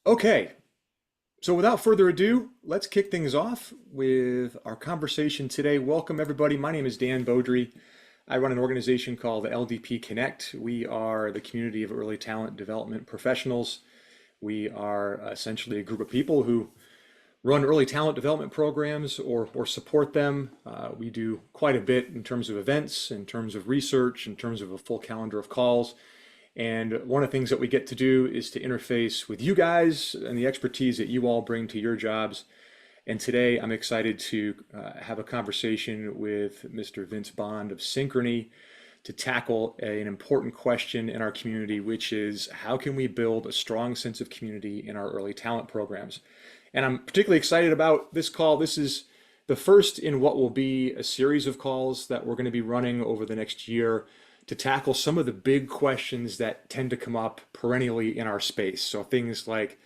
Okay, so without further ado, let's kick things off with our conversation today. Welcome, everybody. My name is Dan Beaudry. I run an organization called LDP Connect. We are the community of early talent development professionals. We are essentially a group of people who run early talent development programs or support them. We do quite a bit in terms of events, in terms of research, in terms of a full calendar of calls. And one of the things that we get to do is to interface with you guys and the expertise that you all bring to your jobs. And today I'm excited to have a conversation with Mr. Vince Bond of Synchrony to tackle an important question in our community, which is how can we build a strong sense of community in our early talent programs? And I'm particularly excited about this call. This is the first in what will be a series of calls that we're going to be running over the next year to tackle some of the big questions that tend to come up perennially in our space. So things like,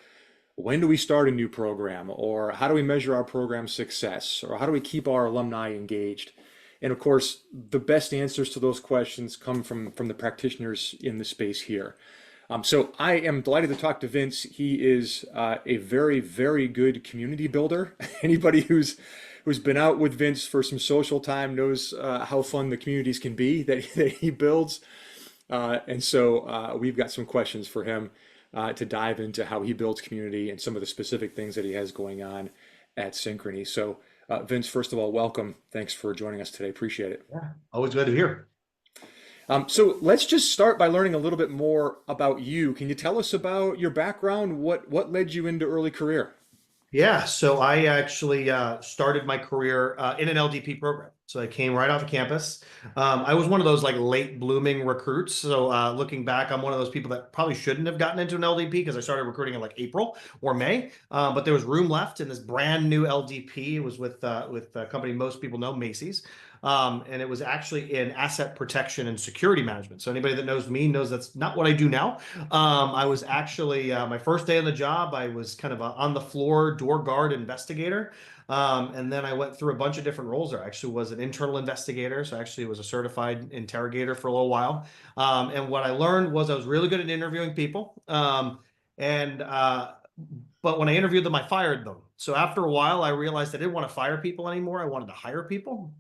when do we start a new program? Or how do we measure our program success? Or how do we keep our alumni engaged? And of course, the best answers to those questions come from the practitioners in the space here. So I am delighted to talk to Vince. He is a very, very good community builder. Anybody who's been out with Vince for some social time knows how fun the communities can be that he builds. And so we've got some questions for him to dive into how he builds community and some of the specific things that he has going on at Synchrony. So Vince, first of all, welcome. Thanks for joining us today. Appreciate it. Yeah, always glad to hear. So let's just start by learning a little bit more about you. Can you tell us about your background? What led you into early career? Yeah, so I actually started my career in an LDP program. So I came right off of campus. I was one of those like late blooming recruits. So looking back, I'm one of those people that probably shouldn't have gotten into an LDP because I started recruiting in like April or May. But there was room left in this brand new LDP. It was with a company most people know, Macy's. And it was actually in asset protection and security management. So anybody that knows me knows that's not what I do now. I was actually, my first day on the job, I was kind of a on the floor door guard investigator. And then I went through a bunch of different roles there. I actually was an internal investigator. So I actually was a certified interrogator for a little while. And what I learned was I was really good at interviewing people. And but when I interviewed them, I fired them. So after a while, I realized I didn't want to fire people anymore. I wanted to hire people.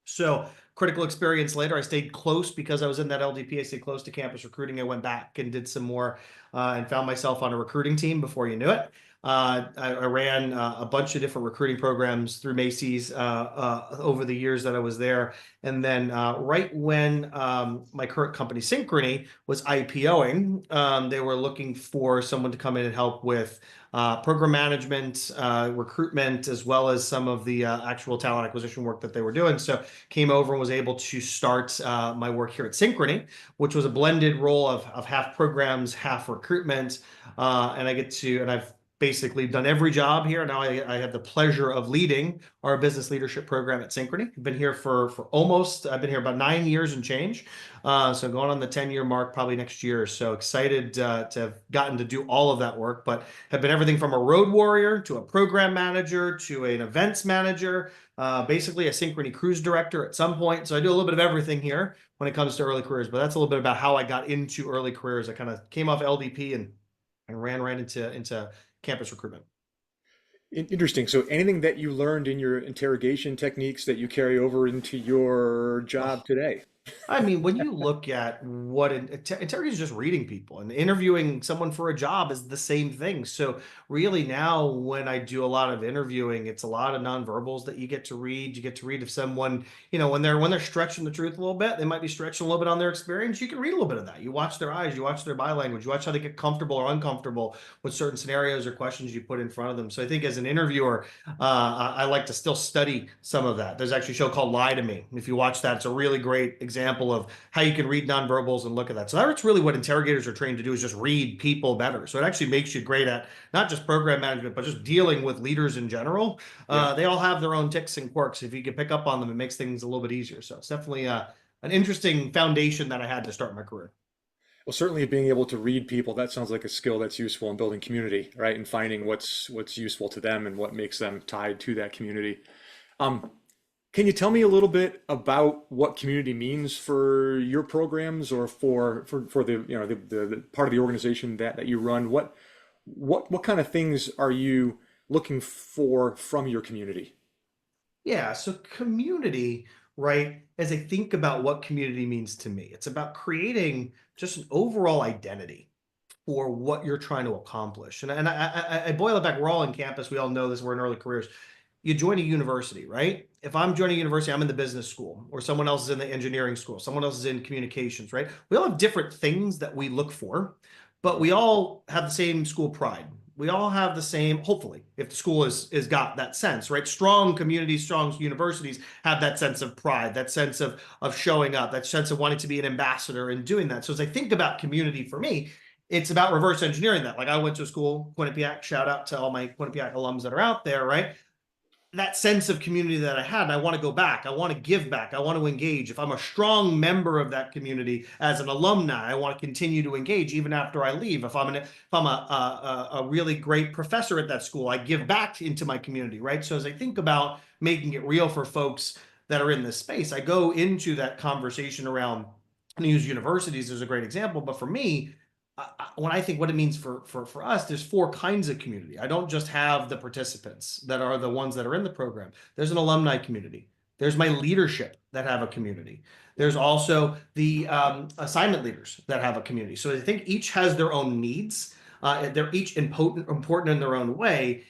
So critical experience later, I stayed close because I was in that LDP. I stayed close to campus recruiting. I went back and did some more and found myself on a recruiting team before you knew it. I ran a bunch of different recruiting programs through Macy's over the years that I was there. And then right when my current company, Synchrony, was IPOing, they were looking for someone to come in and help with program management, recruitment, as well as some of the actual talent acquisition work that they were doing. So came over and was able to start my work here at Synchrony, which was a blended role of half programs, half recruitment. And I've basically done every job here. Now I have the pleasure of leading our business leadership program at Synchrony. I've been here I've been here about 9 years and change. So going on the 10-year mark probably next year. So excited to have gotten to do all of that work, but have been everything from a road warrior to a program manager to an events manager, basically a Synchrony cruise director at some point. So I do a little bit of everything here when it comes to early careers, but that's a little bit about how I got into early careers. I kind of came off LDP and ran right into campus recruitment. Interesting. So anything that you learned in your interrogation techniques that you carry over into your job today? I mean, when you look at what interrogation is just reading people and interviewing someone for a job is the same thing. So really now when I do a lot of interviewing, it's a lot of nonverbals that you get to read. You get to read if someone, when they're stretching the truth a little bit, they might be stretching a little bit on their experience. You can read a little bit of that. You watch their eyes, you watch their body language, you watch how they get comfortable or uncomfortable with certain scenarios or questions you put in front of them. So I think as an interviewer, I like to still study some of that. There's actually a show called Lie to Me. If you watch that, it's a really great example of how you can read nonverbals and look at that. So that's really what interrogators are trained to do, is just read people better. So it actually makes you great at not just program management, but just dealing with leaders in general. Yeah. They all have their own ticks and quirks. If you can pick up on them, it makes things a little bit easier. So it's definitely an interesting foundation that I had to start my career. Well, certainly being able to read people, that sounds like a skill that's useful in building community, right? And finding what's useful to them and what makes them tied to that community. Um, Can you tell me a little bit about what community means for your programs or for the the part of the organization that you run? what kind of things are you looking for from your community? Yeah, so community, right? As I think about what community means to me, it's about creating just an overall identity for what you're trying to accomplish. And I boil it back. We're all in campus. We all know this. We're in early careers. You join a university, right? If I'm joining a university, I'm in the business school, or someone else is in the engineering school, someone else is in communications, right? We all have different things that we look for, but we all have the same school pride. We all have the same, hopefully, if the school is got that sense, right? Strong communities, strong universities have that sense of pride, that sense of showing up, that sense of wanting to be an ambassador and doing that. So as I think about community for me, it's about reverse engineering that. Like I went to a school, Quinnipiac, shout out to all my Quinnipiac alums that are out there, right? That sense of community that I had, and I want to go back. I want to give back. I want to engage. If I'm a strong member of that community as an alumni, I want to continue to engage even after I leave. If I'm a really great professor at that school, I give back into my community, right? So as I think about making it real for folks that are in this space, I go into that conversation around, I'm going to use universities as a great example, but for me, when I think what it means for us, there's four kinds of community. I don't just have the participants that are the ones that are in the program. There's an alumni community. There's my leadership that have a community. There's also the assignment leaders that have a community. So I think each has their own needs. They're each important in their own way,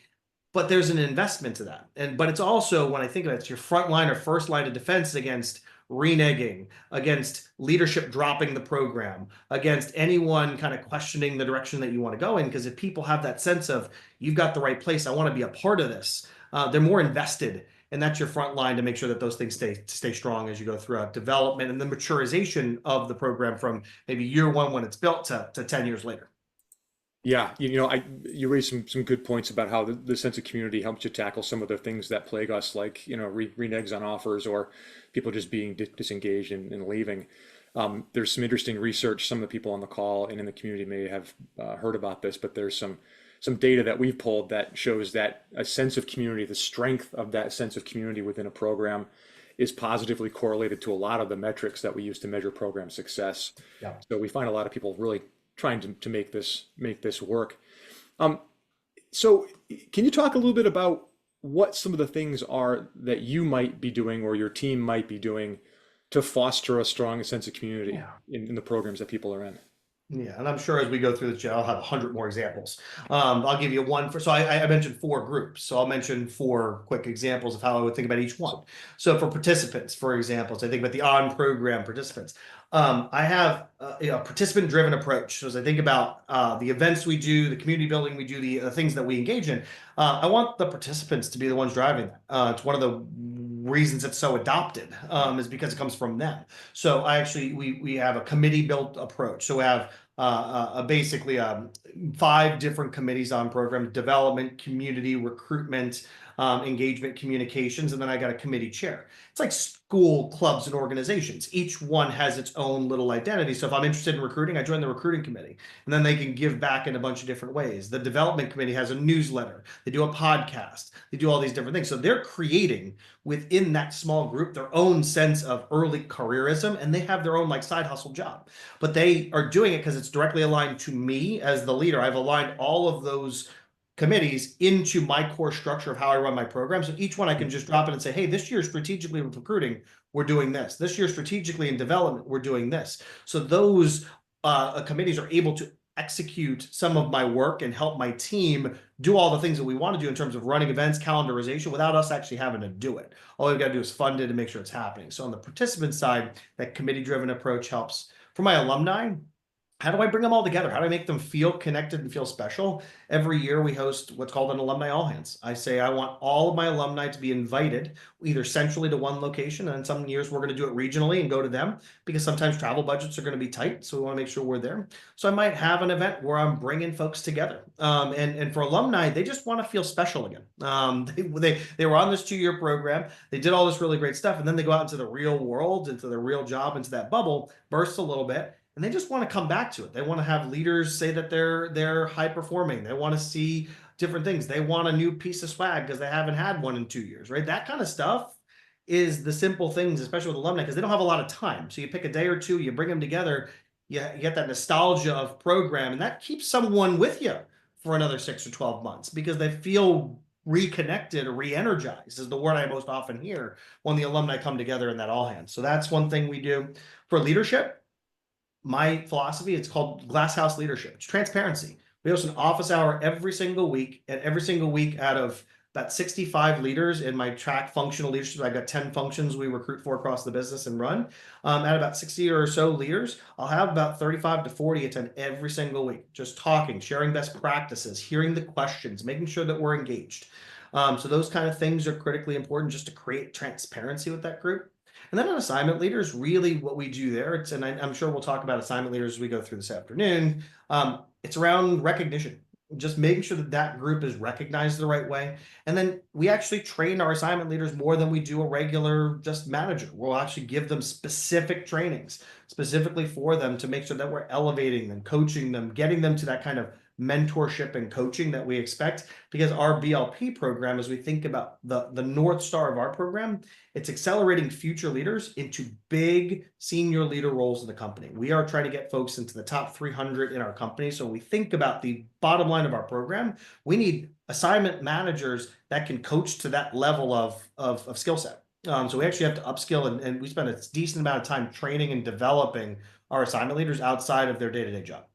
but there's an investment to that. But it's also, when I think of it, it's your front line or first line of defense against reneging, against leadership dropping the program, against anyone kind of questioning the direction that you want to go in. Because if people have that sense of, you've got the right place, I want to be a part of this, they're more invested. And that's your front line to make sure that those things stay strong as you go throughout development and the maturization of the program from maybe year one when it's built to 10 years later. Yeah, you raised some good points about how the sense of community helps you tackle some of the things that plague us, like reneges on offers or people just being disengaged and leaving. There's some interesting research. Some of the people on the call and in the community may have heard about this, but there's some data that we've pulled that shows that a sense of community, the strength of that sense of community within a program, is positively correlated to a lot of the metrics that we use to measure program success. Yeah. So we find a lot of people really trying to make this work. Um, so can you talk a little bit about what some of the things are that you might be doing or your team might be doing to foster a strong sense of community Yeah. in the programs that people are in? Yeah, and I'm sure as we go through this, I'll have 100 more examples. I'll give you one so I mentioned four groups. So I'll mention four quick examples of how I would think about each one. So for participants, for example, so I think about the on-program participants. I have a participant-driven approach. So as I think about the events we do, the community building we do, the things that we engage in, I want the participants to be the ones driving that. It's one of the reasons it's so adopted is because it comes from them. So we have a committee built approach. So we have basically 5 different committees on program development, community, recruitment, engagement, communications, and then I got a committee chair. It's like school clubs and organizations. Each one has its own little identity. So if I'm interested in recruiting, I join the recruiting committee, and then they can give back in a bunch of different ways. The development committee has a newsletter. They do a podcast. They do all these different things. So they're creating within that small group their own sense of early careerism, and they have their own like side hustle job, but they are doing it because it's directly aligned to me as the leader. I've aligned all of those committees into my core structure of how I run my program. So each one I can just drop in and say, hey, this year strategically with recruiting, we're doing this. This year strategically in development, we're doing this. So those committees are able to execute some of my work and help my team do all the things that we want to do in terms of running events, calendarization, without us actually having to do it. All we've got to do is fund it and make sure it's happening. So on the participant side, that committee-driven approach helps. For my alumni, how do I bring them all together? How do I make them feel connected and feel special? Every year we host what's called an alumni all hands. I say I want all of my alumni to be invited either centrally to one location, and some years we're going to do it regionally and go to them because sometimes travel budgets are going to be tight, so we want to make sure we're there. So I might have an event where I'm bringing folks together, and for alumni, they just want to feel special again. They were on this 2-year program, they did all this really great stuff, and then they go out into the real world, into their real job, into that bubble, bursts a little bit. And they just want to come back to it. They want to have leaders say that they're high performing. They want to see different things. They want a new piece of swag because they haven't had one in 2 years, right? That kind of stuff is the simple things, especially with alumni, because they don't have a lot of time. So you pick a day or two, you bring them together, you get that nostalgia of program, and that keeps someone with you for another 6 or 12 months because they feel reconnected or re-energized is the word I most often hear when the alumni come together in that all hands. So that's one thing we do. For leadership, my philosophy, it's called glass house leadership. It's transparency. We host an office hour every single week, and every single week out of about 65 leaders in my track functional leadership, I've got 10 functions we recruit for across the business and run. At about 60 or so leaders, I'll have about 35 to 40 attend every single week, just talking, sharing best practices, hearing the questions, making sure that we're engaged. So those kind of things are critically important just to create transparency with that group. And then on assignment leaders, really what we do there, and I'm sure we'll talk about assignment leaders as we go through this afternoon. It's around recognition, just making sure that that group is recognized the right way. And then we actually train our assignment leaders more than we do a regular just manager. We'll actually give them specific trainings specifically for them to make sure that we're elevating them, coaching them, getting them to that kind of mentorship and coaching that we expect, because our BLP program, as we think about the North Star of our program, it's accelerating future leaders into big senior leader roles in the company. We are trying to get folks into the top 300 in our company. So we think about the bottom line of our program. We need assignment managers that can coach to that level of skill set. So we actually have to upskill, and we spend a decent amount of time training and developing our assignment leaders outside of their day-to-day job.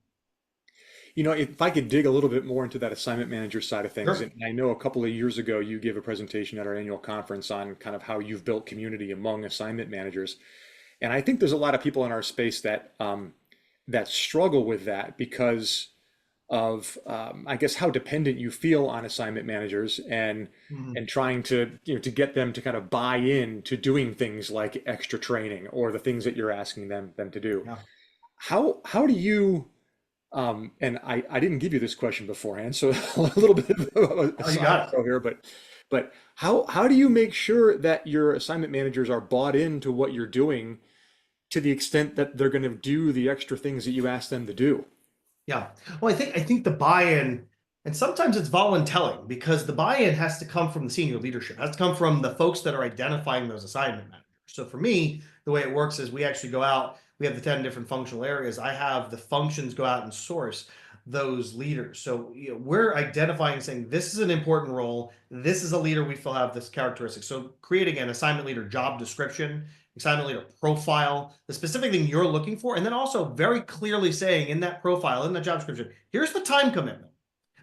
If I could dig a little bit more into that assignment manager side of things, Sure. and I know a couple of years ago you gave a presentation at our annual conference on kind of how you've built community among assignment managers. And I think there's a lot of people in our space that struggle with that because of I guess how dependent you feel on assignment managers and trying to get them to kind of buy in to doing things like extra training or the things that you're asking them to do. Yeah. How do you and I didn't give you this question beforehand, so a little bit of a Oh, you side got it. throw here, but how do you make sure that your assignment managers are bought into what you're doing to the extent that they're going to do the extra things that you ask them to do? Yeah. Well, I think the buy-in, and sometimes it's voluntelling because the buy-in has to come from the senior leadership, has to come from the folks that are identifying those assignment managers. So for me, the way it works is we actually go out, we have the 10 different functional areas. I have the functions go out and source those leaders. So we're identifying, saying this is an important role. This is a leader we feel have this characteristic. So creating an assignment leader job description, assignment leader profile, the specific thing you're looking for, and then also very clearly saying in that profile, in the job description, here's the time commitment.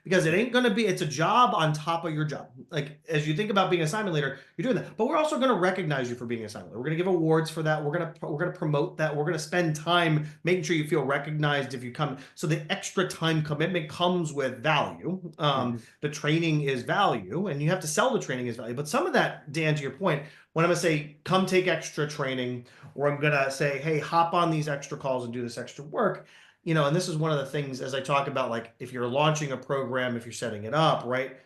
Because it ain't going to be, it's a job on top of your job. Like as you think about being an assignment leader, you're doing that. But we're also going to recognize you for being an assignment leader. We're going to give awards for that. We're going to promote that. We're going to spend time making sure you feel recognized if you come. So the extra time commitment comes with value. Mhm. The training is value, and you have to sell the training as value. But some of that, Dan, to your point, when I'm going to say, come take extra training, or I'm going to say, hey, hop on these extra calls and do this extra work, and this is one of the things as I talk about, like if you're launching a program, if you're setting it up, right?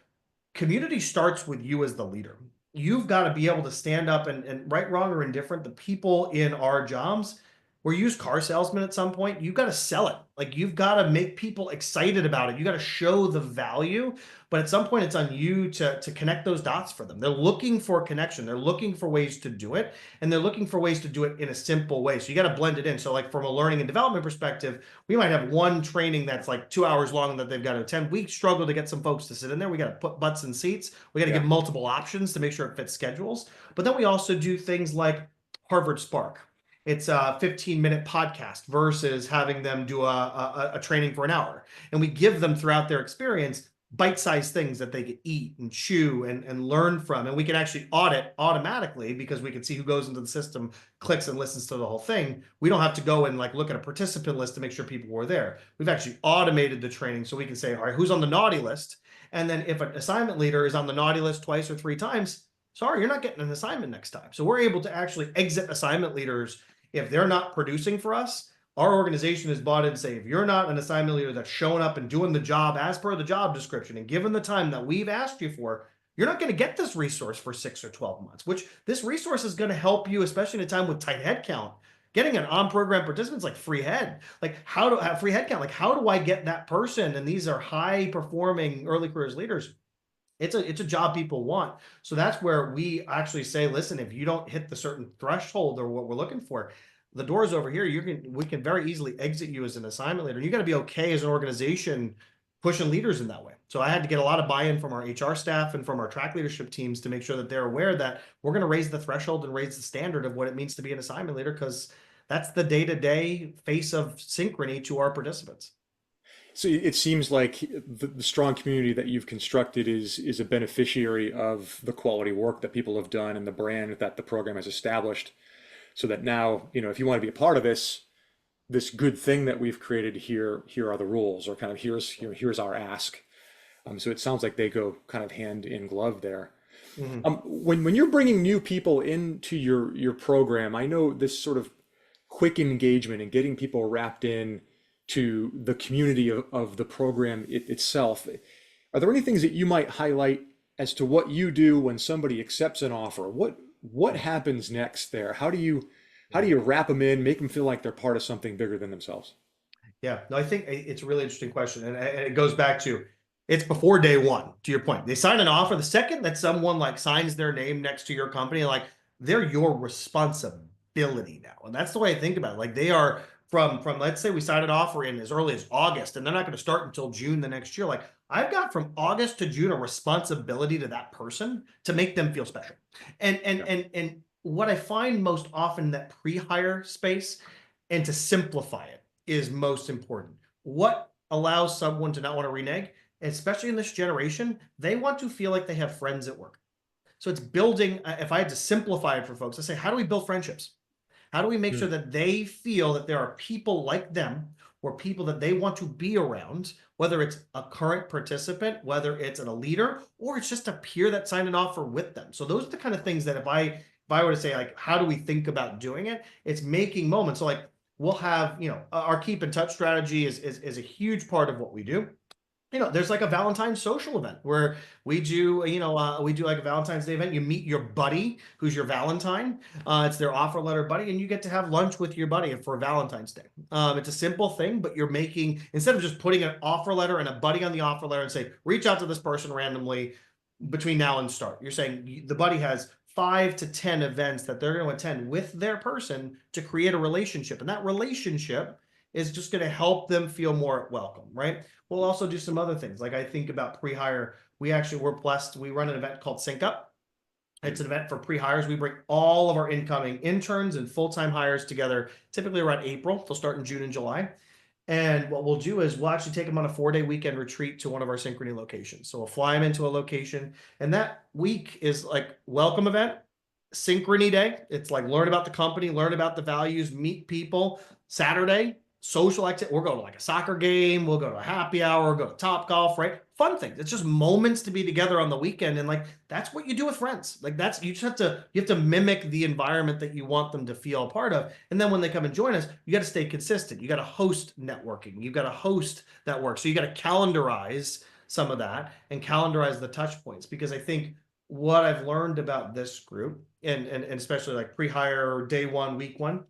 Community starts with you as the leader. You've got to be able to stand up and right, wrong, or indifferent, the people in our jobs, we're used car salesmen at some point. You've got to sell it. Like you've got to make people excited about it. You got to show the value. But at some point, it's on you to connect those dots for them. They're looking for connection. They're looking for ways to do it. And they're looking for ways to do it in a simple way. So you got to blend it in. So like from a learning and development perspective, we might have one training that's like 2 hours long that they've got to attend. We struggle to get some folks to sit in there. We got to put butts in seats. We got to Yeah. give multiple options to make sure it fits schedules. But then we also do things like Harvard Spark. It's a 15-minute podcast versus having them do a training for an hour. And we give them throughout their experience bite-sized things that they can eat and chew and learn from. And we can actually audit automatically because we can see who goes into the system, clicks and listens to the whole thing. We don't have to go and like look at a participant list to make sure people were there. We've actually automated the training so we can say, all right, who's on the naughty list? And then if an assignment leader is on the naughty list twice or 3 times, sorry, you're not getting an assignment next time. So we're able to actually exit assignment leaders if they're not producing for us. Our organization is bought in to say, if you're not an assignment leader that's showing up and doing the job as per the job description and given the time that we've asked you for, you're not going to get this resource for 6 or 12 months, which this resource is going to help you, especially in a time with tight headcount. Getting an on-program participant is like free head. Like how do have free headcount? Like how do I get that person? And these are high-performing early careers leaders. It's a job people want. So that's where we actually say, listen, if you don't hit the certain threshold or what we're looking for, the door's over here. We can very easily exit you as an assignment leader. You got to be okay as an organization pushing leaders in that way. So I had to get a lot of buy-in from our HR staff and from our track leadership teams to make sure that they're aware that we're going to raise the threshold and raise the standard of what it means to be an assignment leader, because that's the day-to-day face of synchrony to our participants. So it seems like the strong community that you've constructed is a beneficiary of the quality work that people have done and the brand that the program has established. So that now, if you want to be a part of this good thing that we've created here, here are the rules, or kind of here's our ask. So it sounds like they go kind of hand in glove there. Mhm. When you're bringing new people into your program, I know this sort of quick engagement and getting people wrapped in to the community of the program itself. Are there any things that you might highlight as to what you do when somebody accepts an offer? What happens next there? How do you wrap them in, make them feel like they're part of something bigger than themselves? Yeah, no, I think it's a really interesting question, and it goes back to it's before day one. To your point, they sign an offer. The second that someone like signs their name next to your company, like they're your responsibility now, and that's the way I think about it. Like they are from let's say we signed an offer in as early as August, and they're not going to start until June the next year. Like I've got from August to June a responsibility to that person to make them feel special, and what I find most often in that pre-hire space and to simplify it is most important. What allows someone to not want to renege, especially in this generation, they want to feel like they have friends at work. So it's building, if I had to simplify it for folks, I say, how do we build friendships? How do we make sure Hmm. that they feel that there are people like them or people that they want to be around, whether it's a current participant, whether it's a leader, or it's just a peer that signed an offer with them. So those are the kind of things that if I were to say like, how do we think about doing it? It's making moments. So like we'll have, our keep in touch strategy is a huge part of what we do. There's like a Valentine's social event where we do like a Valentine's Day event. You meet your buddy who's your Valentine. It's their offer letter buddy, and you get to have lunch with your buddy for Valentine's Day. It's a simple thing, but you're making, instead of just putting an offer letter and a buddy on the offer letter and say, reach out to this person randomly between now and start. You're saying the buddy has 5 to 10 events that they're going to attend with their person to create a relationship. And that relationship is just going to help them feel more welcome, right? We'll also do some other things. Like I think about pre-hire. We're blessed. We run an event called Sync Up. It's an event for pre-hires. We bring all of our incoming interns and full-time hires together, typically around April. They'll start in June and July. And what we'll do is we'll actually take them on a 4-day weekend retreat to one of our Synchrony locations. So we'll fly them into a location, and that week is like welcome event, Synchrony day. It's like learn about the company, learn about the values, meet people. Saturday, social activity. We'll go to like a soccer game. We'll go to a happy hour. Go to Top Golf. Right, fun things. It's just moments to be together on the weekend, and like that's what you do with friends. Like that's you have to mimic the environment that you want them to feel a part of. And then when they come and join us, you got to stay consistent. You got to host networking. You got to host that work. So you got to calendarize some of that and calendarize the touch points, because I think what I've learned about this group and especially like pre-hire day one, week one,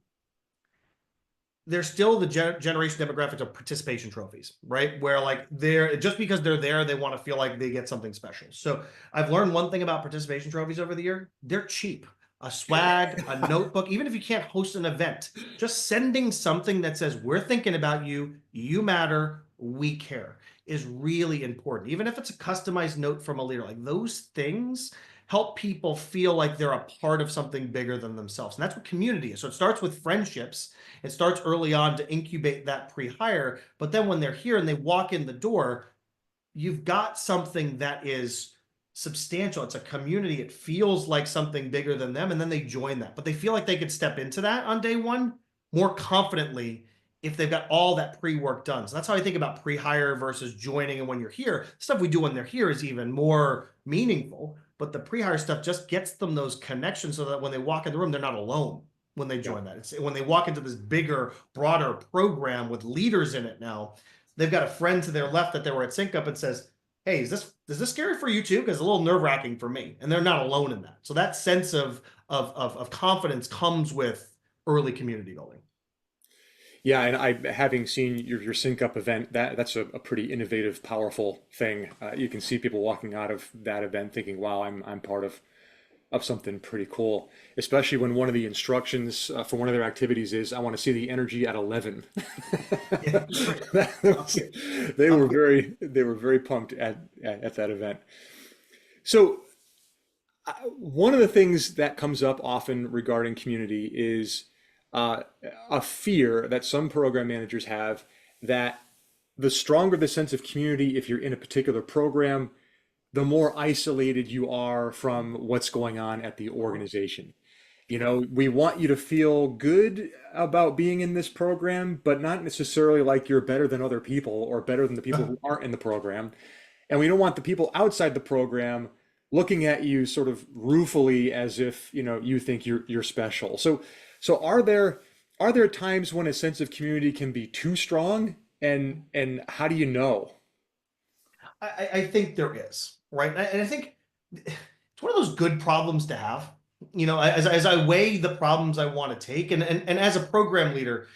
they're still the generation demographics of participation trophies, right? Where like they're just because they're there, they want to feel like they get something special. So I've learned one thing about participation trophies over the year: they're cheap. A swag, a notebook, even if you can't host an event, just sending something that says, we're thinking about you, you matter, we care, is really important. Even if it's a customized note from a leader, like those things help people feel like they're a part of something bigger than themselves. And that's what community is. So it starts with friendships. It starts early on to incubate that pre-hire, but then when they're here and they walk in the door, you've got something that is substantial. It's a community. It feels like something bigger than them, and then they join that. But they feel like they could step into that on day one more confidently if they've got all that pre-work done. So that's how I think about pre-hire versus joining. And when you're here, stuff we do when they're here is even more meaningful. But the pre-hire stuff just gets them those connections so that when they walk in the room, they're not alone when they Yeah. join that. It's when they walk into this bigger, broader program with leaders in it now, they've got a friend to their left that they were at Sync Up and says, hey, is this scary for you too? Because it's a little nerve-wracking for me. And they're not alone in that. So that sense of confidence comes with early community building. Yeah, and I having seen your sync up event, that's a pretty innovative, powerful thing. You can see people walking out of that event thinking, "Wow, I'm part of of something pretty cool, especially when one of the instructions for one of their activities is, I want to see the energy at 11. Yeah, right. That Up was- here. Up here. they were very pumped at that event. So one of the things that comes up often regarding community is uh, a fear that some program managers have that the stronger the sense of community, if you're in a particular program, the more isolated you are from what's going on at the organization. You know, we want you to feel good about being in this program, but not necessarily like you're better than other people or better than the people who aren't in the program. And we don't want the people outside the program looking at you sort of ruefully as if, you know, you think you're special. So are there times when a sense of community can be too strong? And how do you know? I think there is, right? And I think it's one of those good problems to have. You know, as I weigh the problems I want to take, and as a program leader,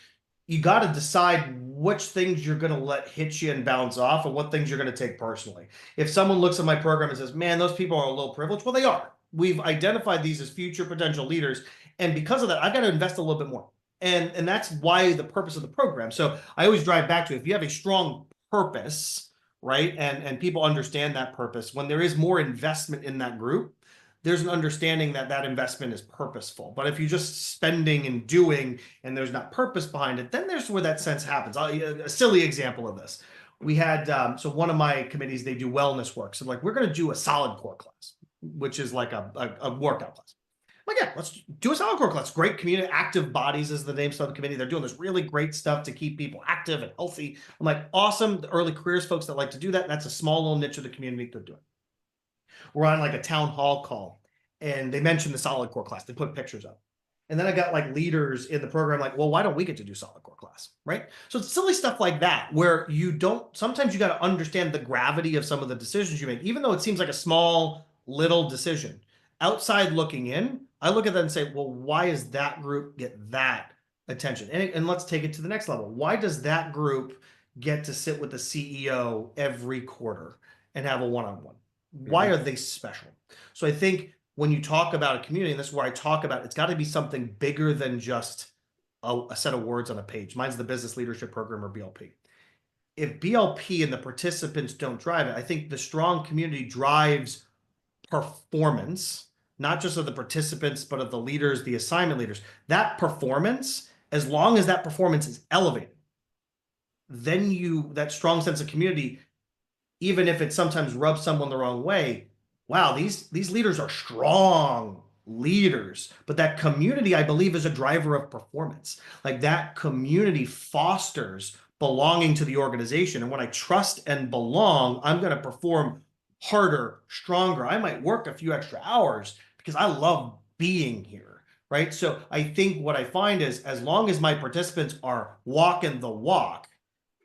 you got to decide which things you're going to let hit you and bounce off and what things you're going to take personally. If someone looks at my program and says, man, those people are a little privileged, well, they are. We've identified these as future potential leaders. And because of that, I've got to invest a little bit more. And that's why the purpose of the program. So I always drive back to, if you have a strong purpose, right? And people understand that purpose, when there is more investment in that group, there's an understanding that that investment is purposeful. But if you're just spending and doing and there's not purpose behind it, then there's where that sense happens. A silly example of this. We had, so one of my committees, they do wellness work. So like, we're going to do a solid core class, which is like a workout class. Like, yeah, let's do a solid core class. Great community, active bodies is the name of the committee. They're doing this really great stuff to keep people active and healthy. I'm like, awesome. The early careers folks that like to do that. That's a small little niche of the community could do it. We're on like a town hall call and they mentioned the solid core class. They put pictures up. And then I got like leaders in the program like, well, why don't we get to do solid core class, right? So it's silly stuff like that where you don't, sometimes you got to understand the gravity of some of the decisions you make, even though it seems like a small little decision. Outside looking in, I look at that and say, well, why does that group get that attention? And let's take it to the next level. Why does that group get to sit with the CEO every quarter and have a one-on-one? Why Mhm. are they special? So I think when you talk about a community, and this is where I talk about, it's got to be something bigger than just a set of words on a page. Mine's the Business Leadership Program, or BLP. If BLP and the participants don't drive it, I think the strong community drives performance, not just of the participants, but of the leaders, the assignment leaders. That performance, as long as that performance is elevated, then that strong sense of community, even if it sometimes rubs someone the wrong way, wow, these leaders are strong leaders. But that community, I believe, is a driver of performance. Like that community fosters belonging to the organization. And when I trust and belong, I'm going to perform harder, stronger. I might work a few extra hours because I love being here. Right. So I think what I find is, as long as my participants are walking the walk,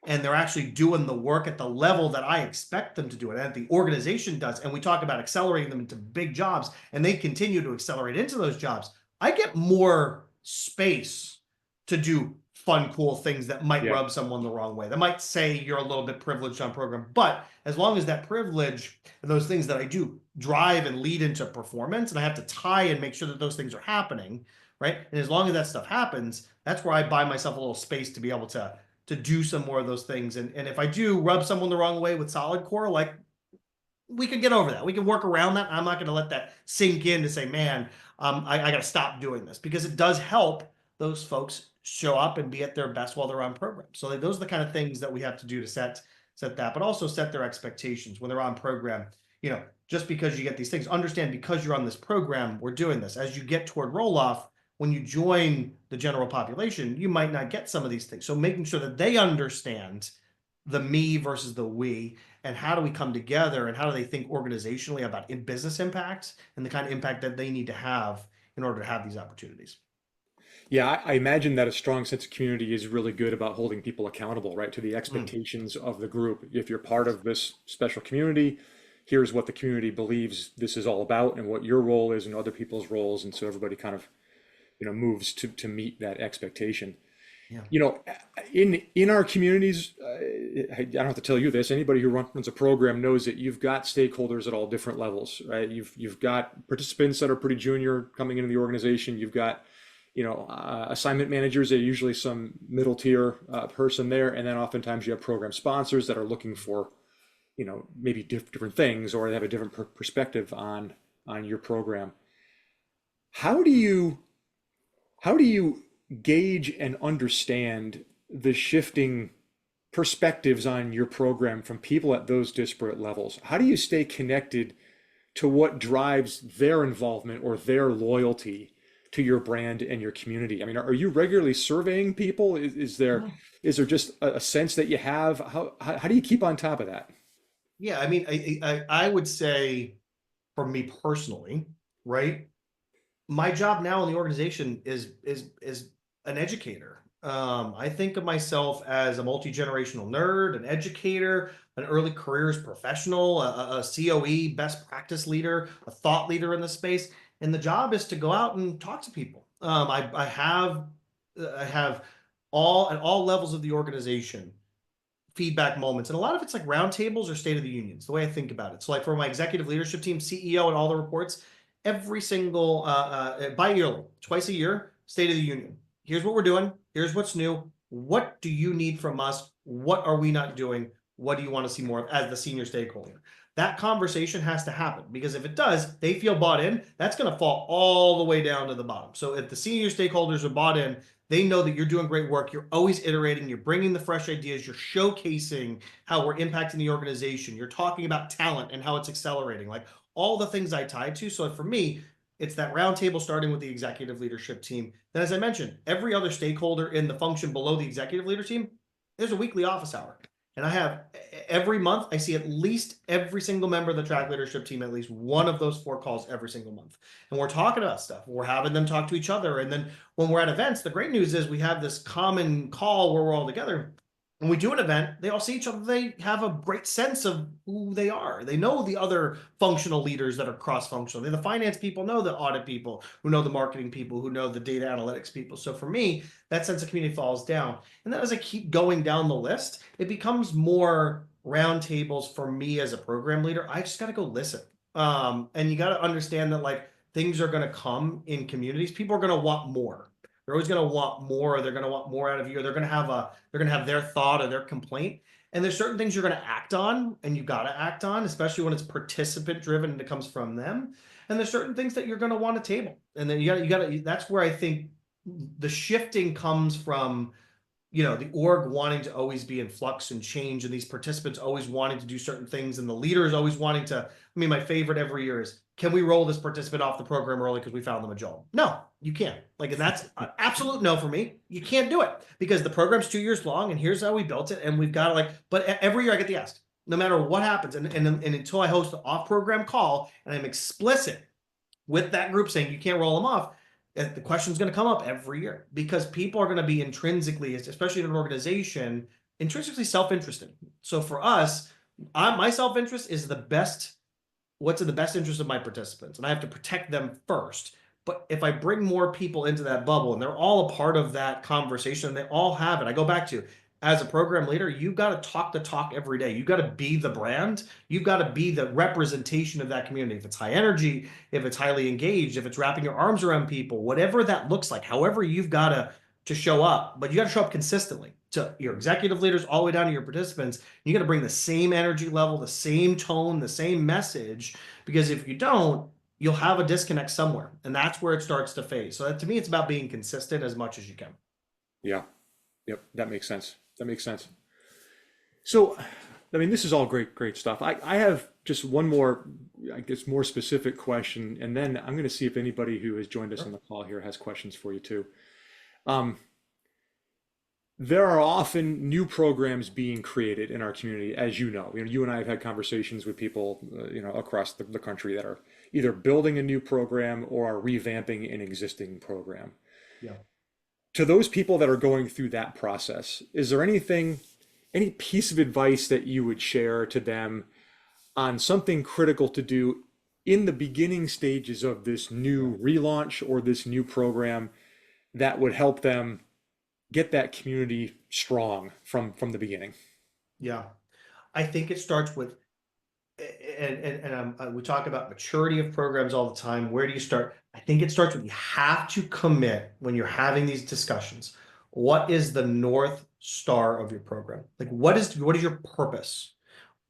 and they're actually doing the work at the level that I expect them to do it, and the organization does, and we talk about accelerating them into big jobs, and they continue to accelerate into those jobs, I get more space to do fun, cool things that might Yeah. rub someone the wrong way. That might say you're a little bit privileged on program, but as long as that privilege and those things that I do drive and lead into performance, and I have to tie and make sure that those things are happening, right? And as long as that stuff happens, that's where I buy myself a little space to be able to do some more of those things. And if I do rub someone the wrong way with solid core, like, we can get over that. We can work around that. I'm not going to let that sink in to say, man, I got to stop doing this, because it does help those folks show up and be at their best while they're on program. So like, those are the kind of things that we have to do to set that, but also set their expectations when they're on program. You know, just because you get these things, understand, because you're on this program, we're doing this. As you get toward roll off, when you join the general population, you might not get some of these things. So making sure that they understand the me versus the we, and how do we come together, and how do they think organizationally about in business impact and the kind of impact that they need to have in order to have these opportunities. Yeah, I imagine that a strong sense of community is really good about holding people accountable, right, to the Mm. expectations of the group. If you're part of this special community, here's what the community believes this is all about and what your role is and other people's roles. And so everybody kind of, you know, moves to meet that expectation. Yeah. You know, in our communities, I don't have to tell you this. Anybody who runs a program knows that you've got stakeholders at all different levels, right? You've got participants that are pretty junior coming into the organization. You've got, assignment managers that are usually some middle tier person there, and then oftentimes you have program sponsors that are looking for, maybe different things, or they have a different perspective on your program. How do you how do you gauge and understand the shifting perspectives on your program from people at those disparate levels? How do you stay connected to what drives their involvement or their loyalty to your brand and your community? I mean, are you regularly surveying people? Is there just a sense that you have? How do you keep on top of that? Yeah, I mean, I would say for me personally, right? My job now in the organization is an educator. I think of myself as a multi-generational nerd, an educator, an early careers professional, a COE best practice leader, a thought leader in the space. And the job is to go out and talk to people. I have all at all levels of the organization feedback moments. And a lot of it's like roundtables or state of the unions, the way I think about it. So like for my executive leadership team, CEO and all the reports, every single bi-yearly, twice a year, state of the union. Here's what we're doing. Here's what's new. What do you need from us? What are we not doing? What do you want to see more of as the senior stakeholder? That conversation has to happen because if it does, they feel bought in. That's going to fall all the way down to the bottom. So if the senior stakeholders are bought in, they know that you're doing great work. You're always iterating. You're bringing the fresh ideas. You're showcasing how we're impacting the organization. You're talking about talent and how it's accelerating, like all the things I tied to. So for me, it's that roundtable starting with the executive leadership team. Then, as I mentioned, every other stakeholder in the function below the executive leader team, there's a weekly office hour. And I have every month, I see at least every single member of the track leadership team, at least one of those 4 calls every single month. And we're talking about stuff. We're having them talk to each other. And then when we're at events, the great news is we have this common call where we're all together. When we do an event, they all see each other. They have a great sense of who they are. They know the other functional leaders that are cross-functional. The finance people know the audit people, who know the marketing people, who know the data analytics people. So for me, that sense of community falls down. And then as I keep going down the list, it becomes more roundtables for me as a program leader. I just got to go listen. And you got to understand that like things are going to come in communities. People are going to want more. They're always going to want more. They're going to want more out of you. Or they're going to have their thought or their complaint. And there's certain things you're going to act on and you got to act on, especially when it's participant driven and it comes from them. And there's certain things that you're going to want to table. And then that's where I think the shifting comes from, the org wanting to always be in flux and change, and these participants always wanting to do certain things, and the leaders always wanting to. I mean, my favorite every year is, can we roll this participant off the program early because we found them a job? No, you can't. Like, and that's an absolute no for me. You can't do it because the program's 2 years long, and here's how we built it, and we've got to like. But every year I get the ask, no matter what happens, and until I host an off-program call and I'm explicit with that group saying you can't roll them off, the question's going to come up every year because people are going to be intrinsically, especially in an organization, intrinsically self-interested. So for us, my self-interest is what's in the best interest of my participants, and I have to protect them first. But if I bring more people into that bubble and they're all a part of that conversation, they all have it. I go back to, as a program leader, you've got to talk the talk every day. You've got to be the brand. You've got to be the representation of that community. If it's high energy, if it's highly engaged, if it's wrapping your arms around people, whatever that looks like, however you've got to show up, but you got to show up consistently to your executive leaders all the way down to your participants. You got to bring the same energy level, the same tone, the same message, because if you don't, you'll have a disconnect somewhere, and that's where it starts to fade. So to me, it's about being consistent as much as you can. Yeah. Yep. That makes sense. That makes sense. So, I mean, this is all great stuff. I have just one more, I guess, more specific question, and then I'm going to see if anybody who has joined us on Sure. the call here has questions for you too. Um, there are often new programs being created in our community, as you know. You and I have had conversations with people, across the country that are either building a new program or are revamping an existing program. Yeah. To those people that are going through that process, is there any piece of advice that you would share to them on something critical to do in the beginning stages of this new relaunch or this new program that would help them get that community strong from the beginning? Yeah. I think it starts with, we talk about maturity of programs all the time. Where do you start? I think it starts with you have to commit when you're having these discussions. What is the North Star of your program? Like, what is your purpose?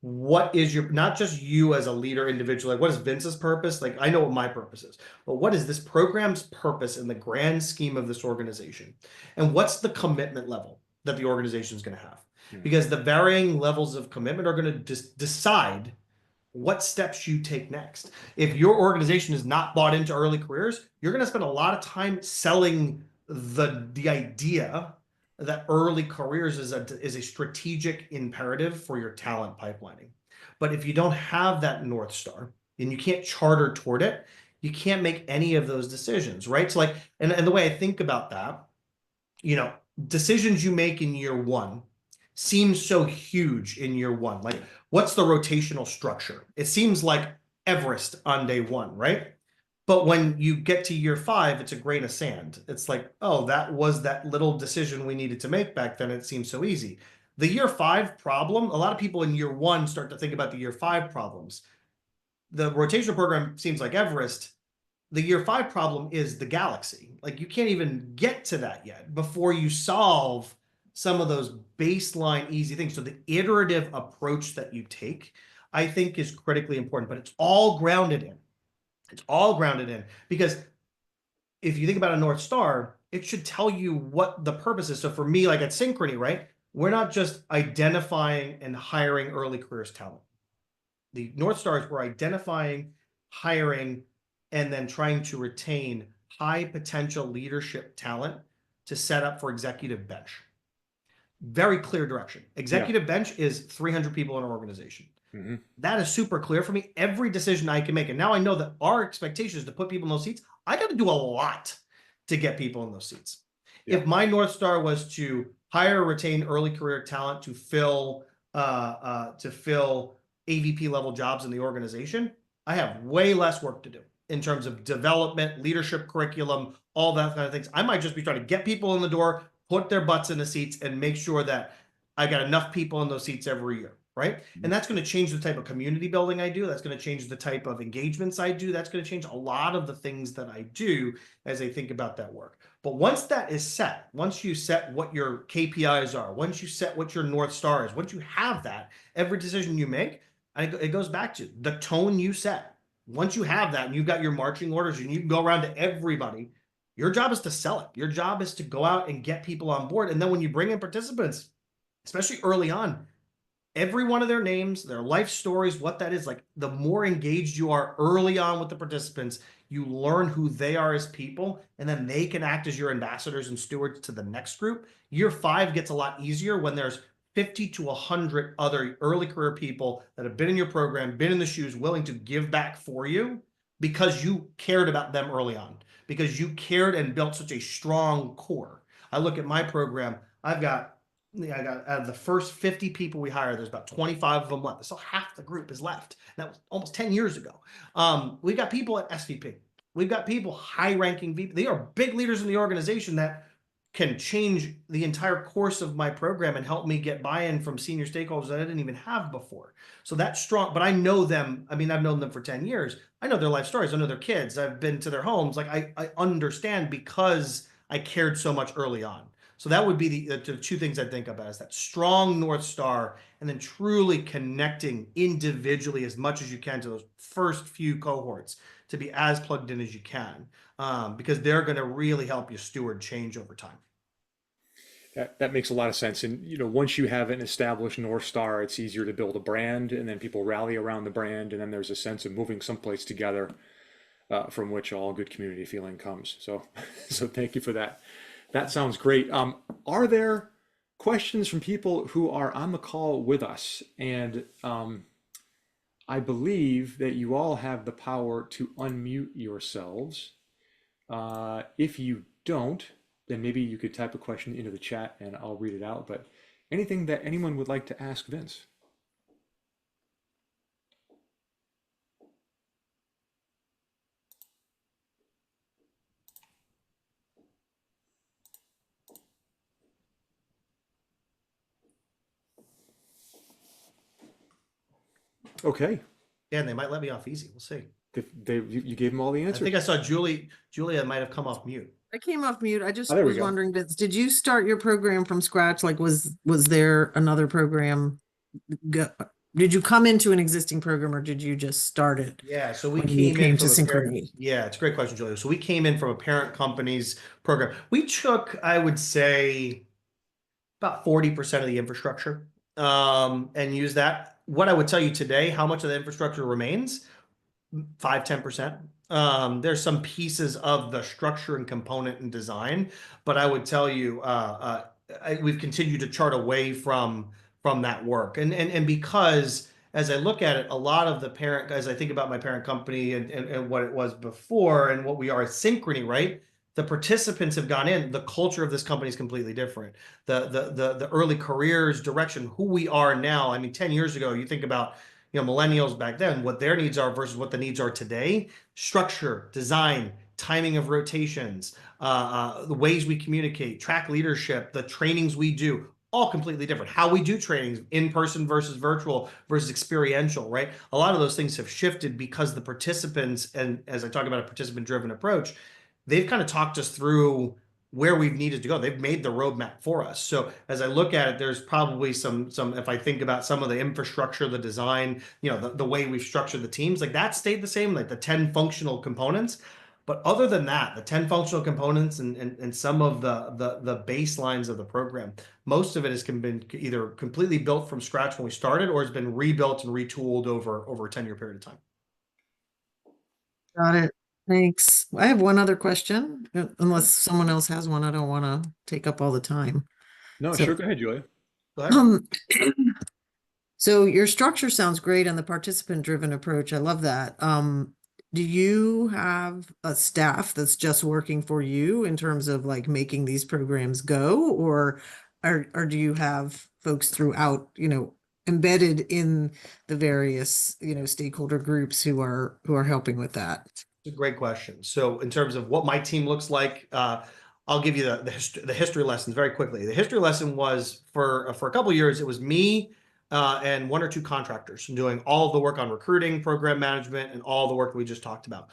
What is your, not just you as a leader individual, like what is Vince's purpose? Like I know what my purpose is, but what is this program's purpose in the grand scheme of this organization? And what's the commitment level that the organization is going to have? Hmm. Because the varying levels of commitment are going to decide what steps you take next. If your organization is not bought into early careers, you're going to spend a lot of time selling the idea that early careers is a strategic imperative for your talent pipelining. But if you don't have that North Star and you can't charter toward it, you can't make any of those decisions, right? So like, and the way I think about that, you know, decisions you make in year one seems so huge in year one. Like, what's the rotational structure? It seems like Everest on day one, right? But when you get to year five, it's a grain of sand. It's like, oh, that was that little decision we needed to make back then. It seems so easy. The year five problem, a lot of people in year one start to think about the year five problems. The rotational program seems like Everest. The year five problem is the galaxy. Like you can't even get to that yet before you solve some of those baseline easy things. So the iterative approach that you take, I think, is critically important, but it's all grounded in because if you think about a North Star, it should tell you what the purpose is. So for me, like at Synchrony, right? We're not just identifying and hiring early careers talent. The North Stars were identifying, hiring, and then trying to retain high potential leadership talent to set up for executive bench. Very clear direction. Yeah. Executive bench is 300 people in an organization. Hmm. That is super clear for me. Every decision I can make. And now I know that our expectation is to put people in those seats. I got to do a lot to get people in those seats. Yeah. If my North Star was to hire or retain early career talent to fill AVP level jobs in the organization, I have way less work to do in terms of development, leadership curriculum, all that kind of things. I might just be trying to get people in the door, put their butts in the seats, and make sure that I got enough people in those seats every year, right? And that's going to change the type of community building I do. That's going to change the type of engagements I do. That's going to change a lot of the things that I do as I think about that work. But once that is set, once you set what your KPIs are, once you set what your North Star is, once you have that, every decision you make, it goes back to the tone you set. Once you have that and you've got your marching orders and you can go around to everybody, your job is to sell it. Your job is to go out and get people on board. And then when you bring in participants, especially early on, every one of their names, their life stories, what that is, like the more engaged you are early on with the participants, you learn who they are as people, and then they can act as your ambassadors and stewards to the next group. Year five gets a lot easier when there's 50 to 100 other early career people that have been in your program, been in the shoes, willing to give back for you because you cared about them early on, because you cared and built such a strong core. I look at my program, I got out of the first 50 people we hired, there's about 25 of them left. So half the group is left. That was almost 10 years ago. We've got people at SVP. We've got people high-ranking VP. They are big leaders in the organization that can change the entire course of my program and help me get buy-in from senior stakeholders that I didn't even have before. So that's strong. But I know them. I mean, I've known them for 10 years. I know their life stories. I know their kids. I've been to their homes. Like I understand because I cared so much early on. So that would be the two things I think about is that strong North Star and then truly connecting individually as much as you can to those first few cohorts to be as plugged in as you can, because they're going to really help you steward change over time. That makes a lot of sense. And once you have an established North Star, it's easier to build a brand, and then people rally around the brand, and then there's a sense of moving someplace together, from which all good community feeling comes. So, so thank you for that. That sounds great. Are there questions from people who are on the call with us? And I believe that you all have the power to unmute yourselves. If you don't, then maybe you could type a question into the chat and I'll read it out. But anything that anyone would like to ask Vince? Okay. Yeah, and they might let me off easy. We'll see. You gave them all the I think I answers. saw Julia might have come off mute. I came off mute. I Oh, just there we was go. wondering, did you start your program from scratch? Like, was there another program? Go, did you come into an existing program, or did you just start it Yeah, so we when you came in came to from a parent. Synchrony? Yeah, it's a great question, Julia. So we came in from a parent company's program. We took, I would say, about 40% of the infrastructure and use that. What I would tell you today, how much of the infrastructure remains? 5-10%. There's some pieces of the structure and component and design, but I would tell you we've continued to chart away from that work. And because as I look at it, a lot of the parent, as I think about my parent company and what it was before and what we are at Synchrony, right? The participants have gone in. The culture of this company is completely different. The early careers direction, who we are now. I mean, 10 years ago, you think about millennials back then, what their needs are versus what the needs are today. Structure, design, timing of rotations, the ways we communicate, track leadership, the trainings we do, all completely different. How we do trainings, in person versus virtual versus experiential, right? A lot of those things have shifted because the participants, and as I talk about a participant driven approach, they've kind of talked us through where we've needed to go. They've made the roadmap for us. So as I look at it, there's probably some if I think about some of the infrastructure, the design, the way we've structured the teams, like that stayed the same, like the 10 functional components. But other than that, the 10 functional components and some of the baselines of the program, most of it has been either completely built from scratch when we started or has been rebuilt and retooled over a 10-year period of time. Got it. Thanks. I have one other question, unless someone else has one. I don't want to take up all the time. No, So, sure. Go ahead, Julia. Go ahead. um, so your structure sounds great and the participant-driven approach. I love that. Do you have a staff that's just working for you in terms of like making these programs go, or do you have folks throughout, embedded in the various, stakeholder groups who are helping with that? It's a great question. So in terms of what my team looks like, I'll give you the history lessons very quickly. The history lesson was for a couple of years, it was me and one or two contractors doing all of the work on recruiting, program management, and all the work that we just talked about.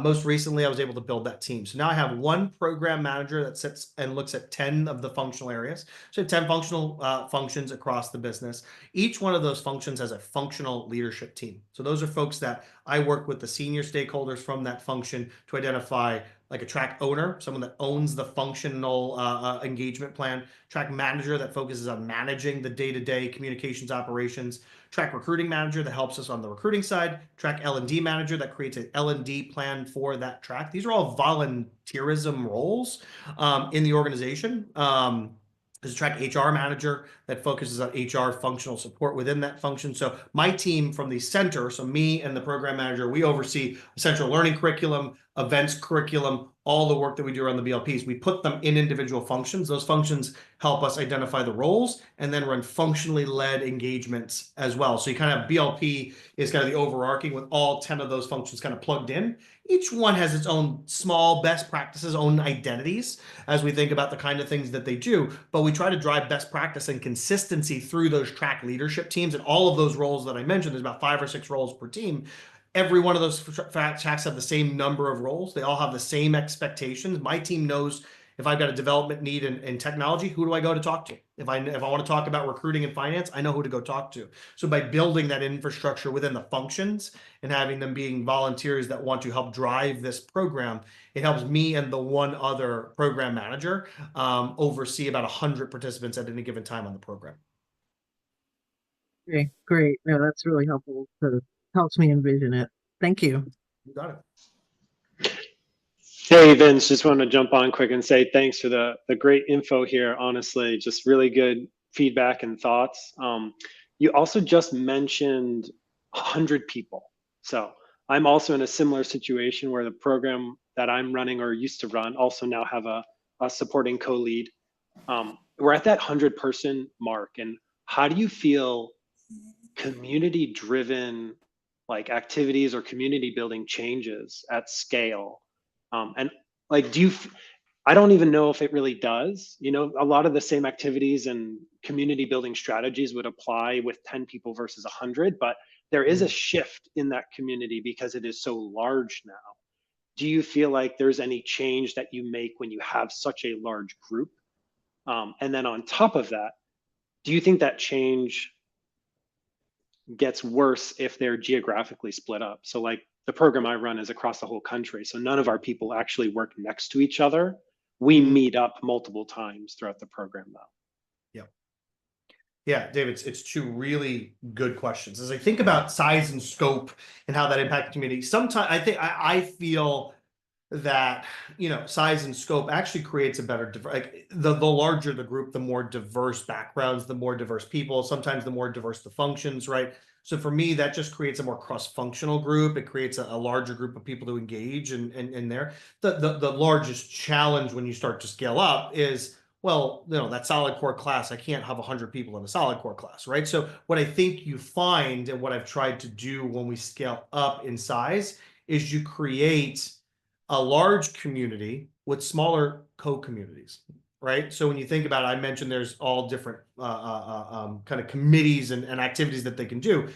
Most recently, I was able to build that team. So now I have one program manager that sits and looks at 10 of the functional areas. So 10 functional functions across the business. Each one of those functions has a functional leadership team. So those are folks that I work with the senior stakeholders from that function to identify like a track owner, someone that owns the functional engagement plan, track manager that focuses on managing the day-to-day communications operations, track recruiting manager that helps us on the recruiting side, track L&D manager that creates an L&D plan for that track. These are all volunteerism roles in the organization. There's a track HR manager that focuses on HR functional support within that function. So my team from the center, so me and the program manager, we oversee essential learning curriculum, events curriculum, all the work that we do around the BLPs. We put them in individual functions. Those functions help us identify the roles and then run functionally led engagements as well. So you kind of have BLP is kind of the overarching with all 10 of those functions kind of plugged in. Each one has its own small best practices, own identities as we think about the kind of things that they do. But we try to drive best practice and consistency through those track leadership teams and all of those roles that I mentioned. There's about 5 or 6 roles per team. Every one of those tracks have the same number of roles. They all have the same expectations. My team knows if I've got a development need in technology, who do I go to talk to? If I want to talk about recruiting and finance, I know who to go talk to. So by building that infrastructure within the functions and having them being volunteers that want to help drive this program, it helps me and the one other program manager oversee about 100 participants at any given time on the program. Okay, great. No, that's really helpful. Helps me envision it. Thank you. You got it. Hey, Vince, just want to jump on quick and say thanks for the great info here. Honestly, just really good feedback and thoughts. You also just mentioned 100 people. So I'm also in a similar situation where the program that I'm running or used to run also now have a supporting co-lead. We're at that 100-person mark. And how do you feel community driven like activities or community building changes at scale? And like, I don't even know if it really does. A lot of the same activities and community building strategies would apply with 10 people versus 100, but there is a shift in that community because it is so large now. Do you feel like there's any change that you make when you have such a large group? And then on top of that, do you think that change gets worse if they're geographically split up? So like the program I run is across the whole country. So none of our people actually work next to each other. We meet up multiple times throughout the program though. Yeah. Yeah, David, it's two really good questions. As I think about size and scope and how that impacts the community, sometimes I feel that, you know, size and scope actually creates a better, like the larger the group, the more diverse backgrounds, the more diverse people, sometimes the more diverse the functions, right? So for me, that just creates a more cross-functional group. It creates a larger group of people to engage in there. The largest challenge when you start to scale up is, well, you know, that solid core class, I can't have 100 people in a solid core class, right? So what I think you find, and what I've tried to do when we scale up in size, is you create a large community with smaller co-communities, right? So when you think about it, I mentioned there's all different kind of committees and activities that they can do.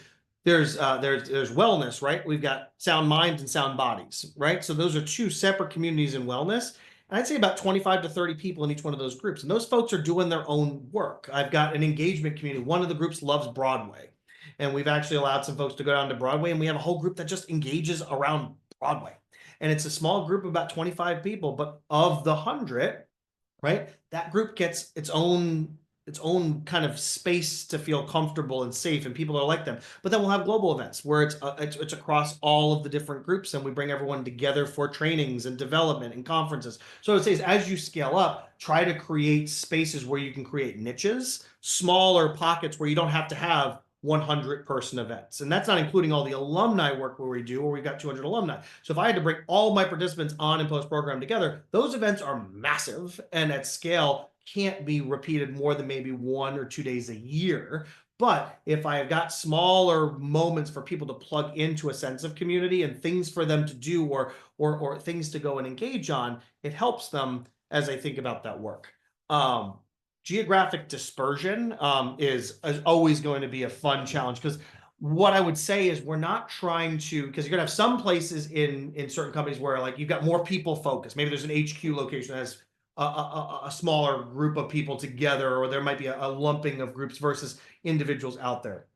There's wellness, right? We've got sound minds and sound bodies, right? So those are two separate communities in wellness. And I'd say about 25 to 30 people in each one of those groups. And those folks are doing their own work. I've got an engagement community. One of the groups loves Broadway. And we've actually allowed some folks to go down to Broadway, and we have a whole group that just engages around Broadway. And it's a small group of about 25 people, but of the 100, right, that group gets its own kind of space to feel comfortable and safe, and people are like them. But then we'll have global events where it's across all of the different groups, and we bring everyone together for trainings and development and conferences. So I would say is, as you scale up, try to create spaces where you can create niches, smaller pockets where you don't have to have 100-person events. And that's not including all the alumni work where we've got 200 alumni. So if I had to bring all my participants on and post program together, those events are massive and at scale can't be repeated more than maybe 1 or 2 days a year. But if I've got smaller moments for people to plug into a sense of community and things for them to do, or things to go and engage on, it helps them as I think about that work. Geographic dispersion is always going to be a fun challenge, because what I would say is we're not trying to, because you're gonna have some places in certain companies where like you've got more people focused. Maybe there's an HQ location that has a smaller group of people together, or there might be a lumping of groups versus individuals out there.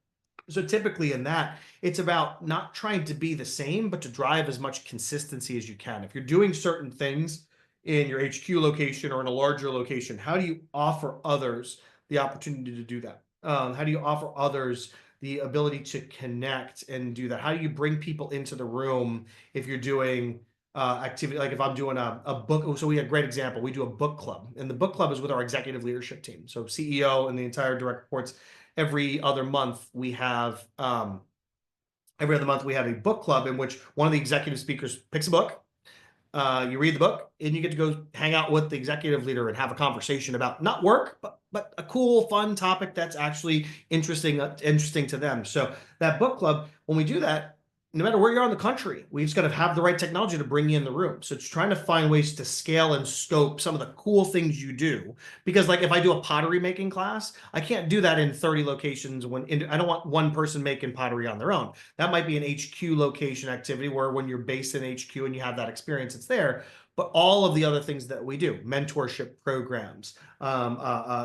So typically in that, it's about not trying to be the same, but to drive as much consistency as you can. If you're doing certain things in your HQ location or in a larger location, how do you offer others the opportunity to do that? How do you offer others the ability to connect and do that? How do you bring people into the room if you're doing activity? Like if I'm doing a book, so we had a great example. We do a book club, and the book club is with our executive leadership team. So CEO and the entire direct reports. Every other month we have a book club in which one of the executive speakers picks a book. You read the book and you get to go hang out with the executive leader and have a conversation about not work, but a cool, fun topic that's actually interesting to them. So that book club, when we do that, no matter where you are in the country, we just got to have the right technology to bring you in the room. So it's trying to find ways to scale and scope some of the cool things you do. Because like if I do a pottery making class, I can't do that in 30 locations I don't want one person making pottery on their own. That might be an HQ location activity where when you're based in HQ and you have that experience, it's there. But all of the other things that we do, mentorship programs,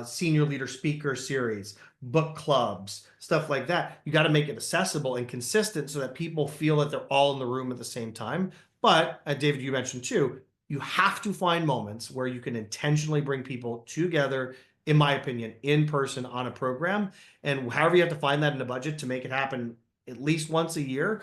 senior leader speaker series, book clubs, stuff like that, you got to make it accessible and consistent so that people feel that they're all in the room at the same time. But David, you mentioned too, you have to find moments where you can intentionally bring people together, in my opinion, in person on a program. And however you have to find that in a budget to make it happen at least once a year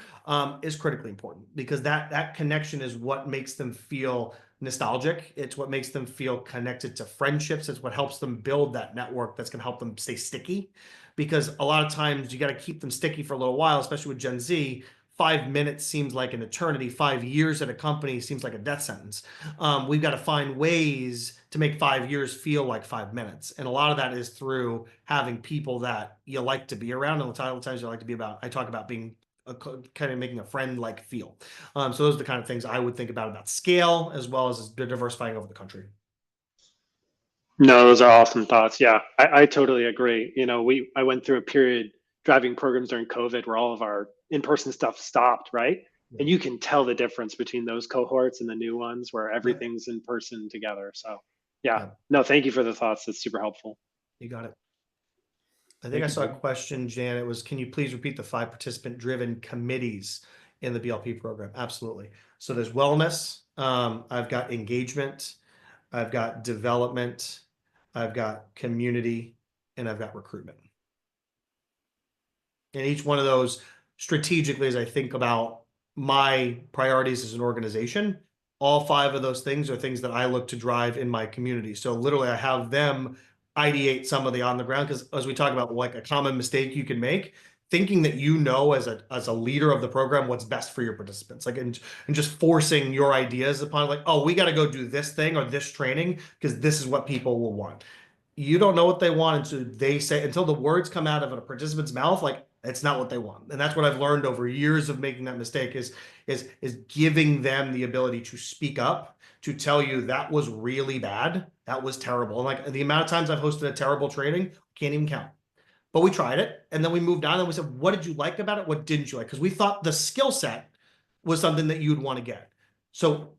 is critically important, because that connection is what makes them feel nostalgic. It's what makes them feel connected to friendships. It's what helps them build that network that's going to help them stay sticky, because a lot of times you got to keep them sticky for a little while, especially with Gen Z. 5 minutes seems like an eternity. 5 years at a company seems like a death sentence. We've got to find ways to make 5 years feel like 5 minutes. And a lot of that is through having people that you like to be around. And the times you like to be about, I talk about being kind of making a friend-like feel. So those are the kind of things I would think about scale, as well as diversifying over the country. No, those are awesome thoughts. Yeah, I totally agree. You know, I went through a period driving programs during COVID where all of our in-person stuff stopped, right? And you can tell the difference between those cohorts and the new ones where everything's in person together. So yeah, no, thank you for the thoughts. That's super helpful. You got it. I think Thank I you, saw a Vin. question, Jan. It was, can you please repeat the 5 participant-driven committees in the BLP program? Absolutely. So there's wellness. I've got engagement. I've got development. I've got community, and I've got recruitment. And each one of those strategically, as I think about my priorities as an organization, all 5 of those things are things that I look to drive in my community. So literally I have them ideate some of the on the ground, because as we talk about like a common mistake you can make, thinking that as a leader of the program what's best for your participants, like and just forcing your ideas upon, like, oh, we got to go do this thing or this training because this is what people will want. You don't know what they want until they say, until the words come out of a participant's mouth, like it's not what they want. And that's what I've learned over years of making that mistake is giving them the ability to speak up, to tell you that was really bad, that was terrible. And like the amount of times I've hosted a terrible training, can't even count. But we tried it, and then we moved on and we said, what did you like about it? What didn't you like? Because we thought the skill set was something that you'd want to get. So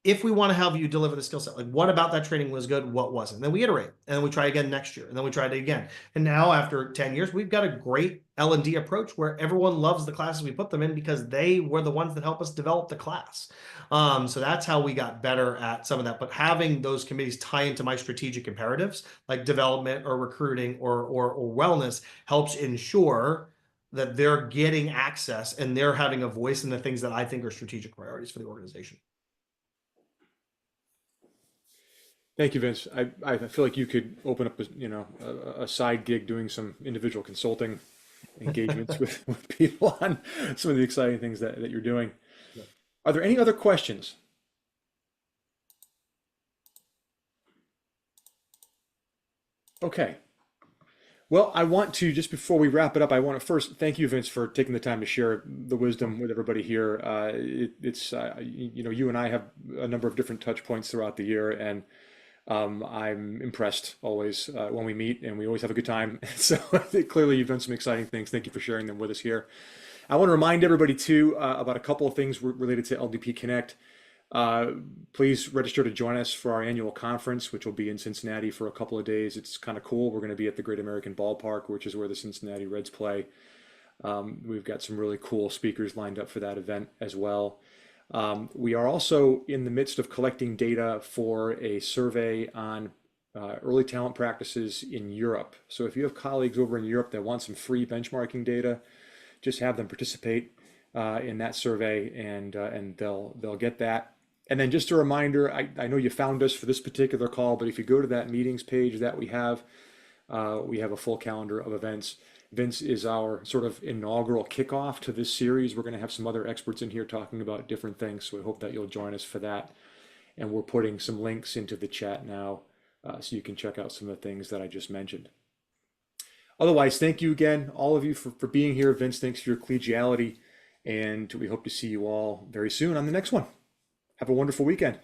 if we want to have you deliver the skill set, like what about that training was good, what wasn't? And then we iterate, and then we try again next year, and then we try it again. And now after 10 years, we've got a great L&D approach where everyone loves the classes we put them in because they were the ones that helped us develop the class. So that's how we got better at some of that. But having those committees tie into my strategic imperatives, like development or recruiting or wellness, helps ensure that they're getting access and they're having a voice in the things that I think are strategic priorities for the organization. Thank you, Vince. I feel like you could open up a side gig doing some individual consulting engagements with people on some of the exciting things that you're doing. Yeah. Are there any other questions? Okay. Well, I want to, just before we wrap it up, I want to first thank you, Vince, for taking the time to share the wisdom with everybody here. You and I have a number of different touch points throughout the year, and I'm impressed always when we meet, and we always have a good time. So I think clearly you've done some exciting things. Thank you for sharing them with us here. I want to remind everybody too about a couple of things related to LDP Connect. Please register to join us for our annual conference, which will be in Cincinnati for a couple of days. It's kind of cool. We're going to be at the Great American Ballpark, which is where the Cincinnati Reds play. We've got some really cool speakers lined up for that event as well. We are also in the midst of collecting data for a survey on early talent practices in Europe. So if you have colleagues over in Europe that want some free benchmarking data, just have them participate in that survey, and they'll get that. And then just a reminder, I know you found us for this particular call, but if you go to that meetings page that we have a full calendar of events. Vince is our sort of inaugural kickoff to this series. We're going to have some other experts in here talking about different things, so we hope that you'll join us for that. And we're putting some links into the chat now, so you can check out some of the things that I just mentioned. Otherwise, thank you again, all of you, for being here. Vince, thanks for your collegiality, and we hope to see you all very soon on the next one. Have a wonderful weekend.